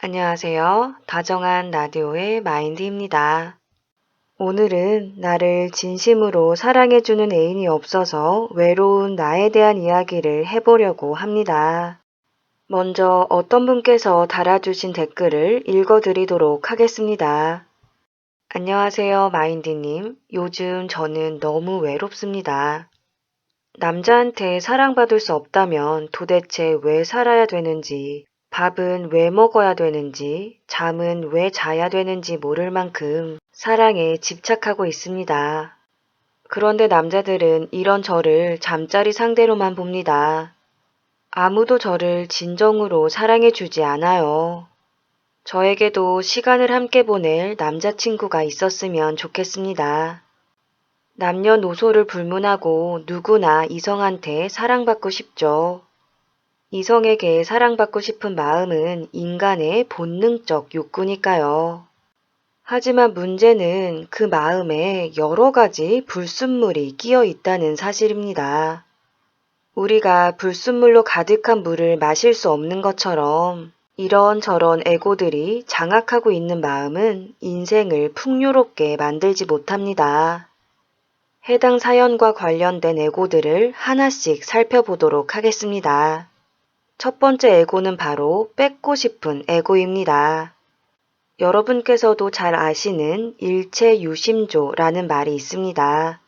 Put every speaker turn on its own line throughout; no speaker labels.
안녕하세요. 다정한 라디오의 마인드입니다. 오늘은 나를 진심으로 사랑해주는 애인이 없어서 외로운 나에 대한 이야기를 해보려고 합니다. 먼저 어떤 분께서 달아주신 댓글을 읽어드리도록 하겠습니다. 안녕하세요, 마인드님. 요즘 저는 너무 외롭습니다. 남자한테 사랑받을 수 없다면 도대체 왜 살아야 되는지, 밥은 왜 먹어야 되는지, 잠은 왜 자야 되는지 모를 만큼 사랑에 집착하고 있습니다. 그런데 남자들은 이런 저를 잠자리 상대로만 봅니다. 아무도 저를 진정으로 사랑해주지 않아요. 저에게도 시간을 함께 보낼 남자친구가 있었으면 좋겠습니다. 남녀노소를 불문하고 누구나 이성한테 사랑받고 싶죠. 이성에게 사랑받고 싶은 마음은 인간의 본능적 욕구니까요. 하지만 문제는 그 마음에 여러 가지 불순물이 끼어 있다는 사실입니다. 우리가 불순물로 가득한 물을 마실 수 없는 것처럼 이런저런 에고들이 장악하고 있는 마음은 인생을 풍요롭게 만들지 못합니다. 해당 사연과 관련된 에고들을 하나씩 살펴보도록 하겠습니다. 첫 번째 에고는 바로 뺏고 싶은 에고입니다. 여러분께서도 잘 아시는 일체유심조라는 말이 있습니다.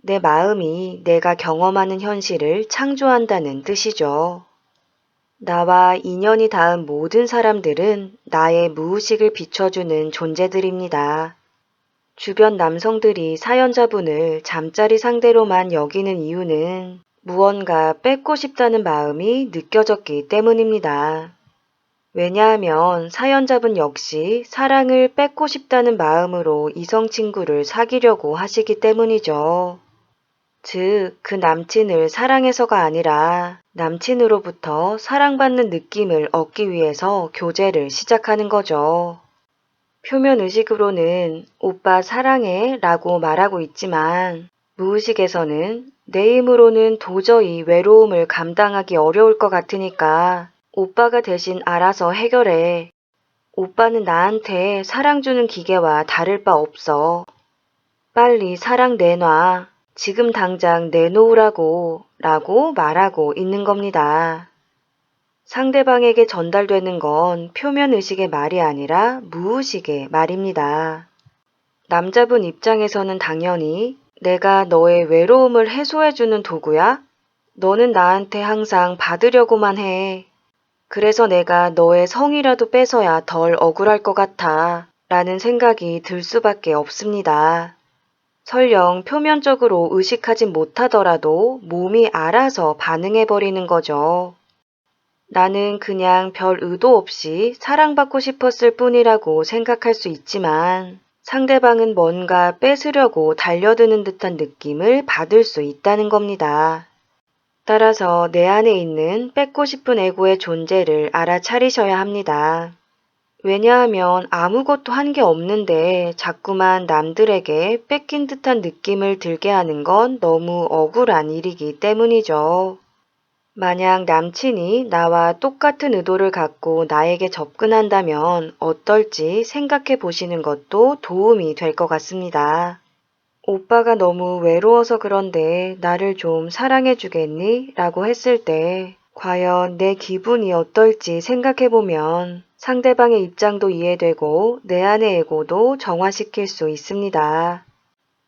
내 마음이 내가 경험하는 현실을 창조한다는 뜻이죠. 나와 인연이 닿은 모든 사람들은 나의 무의식을 비춰주는 존재들입니다. 주변 남성들이 사연자분을 잠자리 상대로만 여기는 이유는 무언가 뺏고 싶다는 마음이 느껴졌기 때문입니다. 왜냐하면 사연자분 역시 사랑을 뺏고 싶다는 마음으로 이성 친구를 사귀려고 하시기 때문이죠. 즉, 그 남친을 사랑해서가 아니라 남친으로부터 사랑받는 느낌을 얻기 위해서 교제를 시작하는 거죠. 표면 의식으로는 오빠 사랑해 라고 말하고 있지만 무의식에서는 내 힘으로는 도저히 외로움을 감당하기 어려울 것 같으니까 오빠가 대신 알아서 해결해. 오빠는 나한테 사랑 주는 기계와 다를 바 없어. 빨리 사랑 내놔. 지금 당장 내놓으라고 라고 말하고 있는 겁니다. 상대방에게 전달되는 건 표면 의식의 말이 아니라 무의식의 말입니다. 남자분 입장에서는 당연히 내가 너의 외로움을 해소해주는 도구야? 너는 나한테 항상 받으려고만 해. 그래서 내가 너의 성이라도 뺏어야 덜 억울할 것 같아. 라는 생각이 들 수밖에 없습니다. 설령 표면적으로 의식하진 못하더라도 몸이 알아서 반응해버리는 거죠. 나는 그냥 별 의도 없이 사랑받고 싶었을 뿐이라고 생각할 수 있지만 상대방은 뭔가 뺏으려고 달려드는 듯한 느낌을 받을 수 있다는 겁니다. 따라서 내 안에 있는 뺏고 싶은 에고의 존재를 알아차리셔야 합니다. 왜냐하면 아무것도 한 게 없는데 자꾸만 남들에게 뺏긴 듯한 느낌을 들게 하는 건 너무 억울한 일이기 때문이죠. 만약 남친이 나와 똑같은 의도를 갖고 나에게 접근한다면 어떨지 생각해 보시는 것도 도움이 될 것 같습니다. 오빠가 너무 외로워서 그런데 나를 좀 사랑해 주겠니? 라고 했을 때 과연 내 기분이 어떨지 생각해 보면 상대방의 입장도 이해되고 내 안의 에고도 정화시킬 수 있습니다.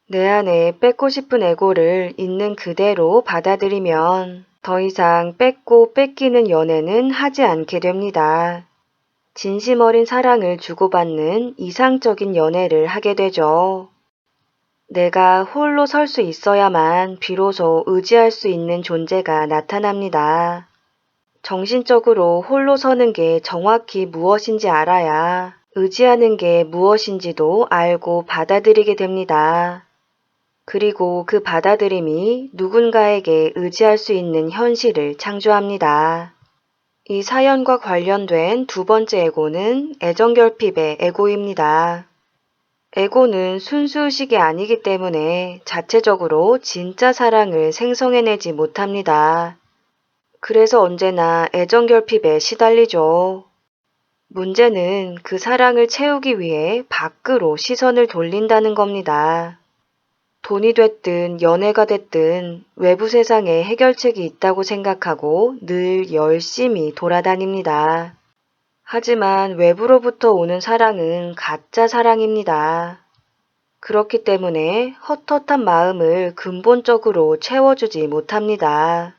내 안에 뺏고 싶은 에고를 있는 그대로 받아들이면 더 이상 뺏고 뺏기는 연애는 하지 않게 됩니다. 진심 어린 사랑을 주고받는 이상적인 연애를 하게 되죠. 내가 홀로 설 수 있어야만 비로소 의지할 수 있는 존재가 나타납니다. 정신적으로 홀로 서는 게 정확히 무엇인지 알아야 의지하는 게 무엇인지도 알고 받아들이게 됩니다. 그리고 그 받아들임이 누군가에게 의지할 수 있는 현실을 창조합니다. 이 사연과 관련된 두 번째 에고는 애정결핍의 에고입니다. 에고는 순수의식이 아니기 때문에 자체적으로 진짜 사랑을 생성해내지 못합니다. 그래서 언제나 애정결핍에 시달리죠. 문제는 그 사랑을 채우기 위해 밖으로 시선을 돌린다는 겁니다. 돈이 됐든 연애가 됐든 외부 세상에 해결책이 있다고 생각하고 늘 열심히 돌아다닙니다. 하지만 외부로부터 오는 사랑은 가짜 사랑입니다. 그렇기 때문에 헛헛한 마음을 근본적으로 채워주지 못합니다.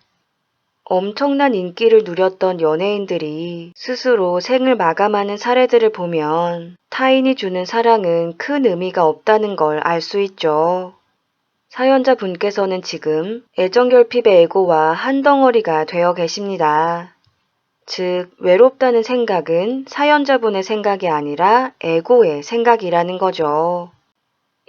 엄청난 인기를 누렸던 연예인들이 스스로 생을 마감하는 사례들을 보면 타인이 주는 사랑은 큰 의미가 없다는 걸 알 수 있죠. 사연자분께서는 지금 애정결핍의 에고와 한 덩어리가 되어 계십니다. 즉, 외롭다는 생각은 사연자분의 생각이 아니라 에고의 생각이라는 거죠.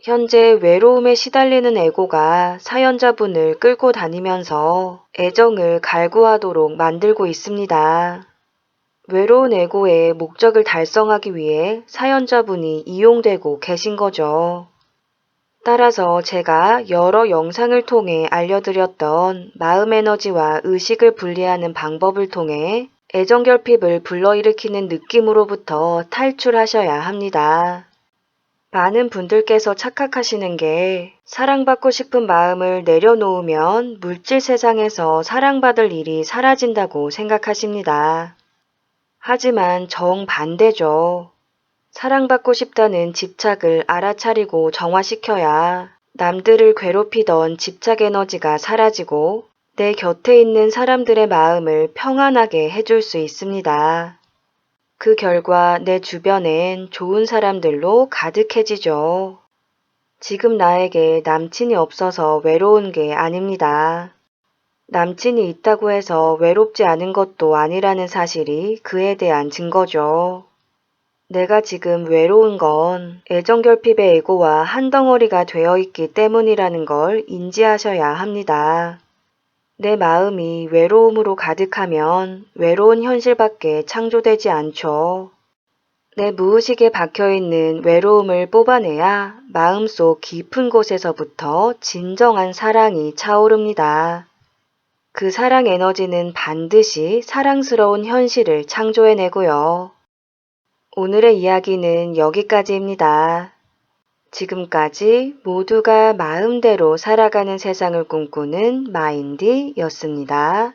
현재 외로움에 시달리는 에고가 사연자분을 끌고 다니면서 애정을 갈구하도록 만들고 있습니다. 외로운 에고의 목적을 달성하기 위해 사연자분이 이용되고 계신 거죠. 따라서 제가 여러 영상을 통해 알려드렸던 마음 에너지와 의식을 분리하는 방법을 통해 애정결핍을 불러일으키는 느낌으로부터 탈출하셔야 합니다. 많은 분들께서 착각하시는 게 사랑받고 싶은 마음을 내려놓으면 물질 세상에서 사랑받을 일이 사라진다고 생각하십니다. 하지만 정반대죠. 사랑받고 싶다는 집착을 알아차리고 정화시켜야 남들을 괴롭히던 집착 에너지가 사라지고 내 곁에 있는 사람들의 마음을 평안하게 해줄 수 있습니다. 그 결과 내 주변엔 좋은 사람들로 가득해지죠. 지금 나에게 남친이 없어서 외로운 게 아닙니다. 남친이 있다고 해서 외롭지 않은 것도 아니라는 사실이 그에 대한 증거죠. 내가 지금 외로운 건 애정결핍의 에고와 한 덩어리가 되어 있기 때문이라는 걸 인지하셔야 합니다. 내 마음이 외로움으로 가득하면 외로운 현실밖에 창조되지 않죠. 내 무의식에 박혀있는 외로움을 뽑아내야 마음속 깊은 곳에서부터 진정한 사랑이 차오릅니다. 그 사랑 에너지는 반드시 사랑스러운 현실을 창조해내고요. 오늘의 이야기는 여기까지입니다. 지금까지 모두가 마음대로 살아가는 세상을 꿈꾸는 마인디였습니다.